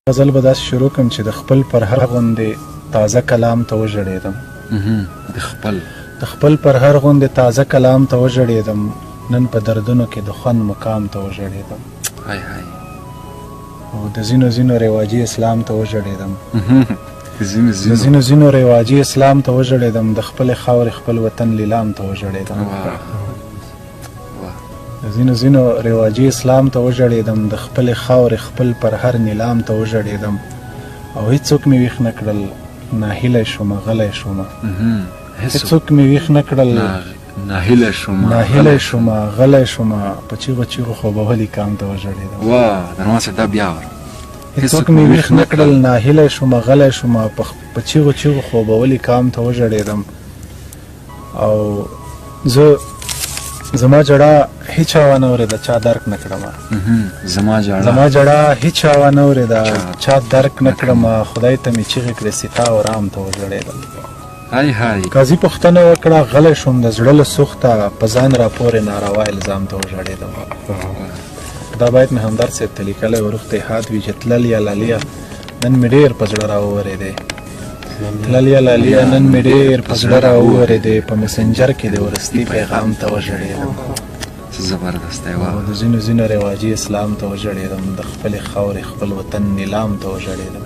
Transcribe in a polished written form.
غزل به داسې شروع کړم چې د خپل پرهر غوندې تازه کلام ته وژړېدم. د خپل پرهر غوندې تازه کلام ته وژړېدم، نن په دردونو کې د خوند مقام ته وژړېدم. او د ځینو رواجي اسلام ته وژړېدم. د ځینو رواجي اسلام ته وژړېدم، د خپلې خاورې خپل وطن لیلام ته وژړېدم. د ځینو رواجي اسلام ته وژړېدم، د خپلې خاورې خپل پرهر نیلام ته وژړېدم. او هیڅوک مې ویښ نه کړل، ناهیلی شومه غلی شومه. هیڅوک مې ویښ نه کړل، ناهیلی شومه غلی شومه. په چیغو چیغو خوبولي کام ته وژړېدم. هیڅوک مې ویښ نه کړل، ناهیلی شومه غلی شومه. په چیغو چیغو خوبولي کام ته وژړېدم. او زما جړه هیچ چا ونه اورېده، چا درک نه کړمه. زما جړه هیچ چا ونه اورېده، چا درک نه کړمه. خدای ته مې چیغې کړې ستا او رام ته وژړېدم. قاضي پوښتنه وکړه غلی شوم، د زړه له سوخته په ځان راپورې ناروا الزام ته وژړېدم. دا باید مې همدرد صاحب ته لیکلی و، روغ ته یاد وي چې تللیه لاليه نن مې ډېر په زړه راوورېدی. تللیه لاليه نن مې ډېر په زړه راوورېدی، په مسنجر کې د وروستي پیغام ته وژړېدم. او د ځینو رواجي اسلام ته وژړېدم، د خپلې خاورې خپل وطن نیلام ته وژړېدم.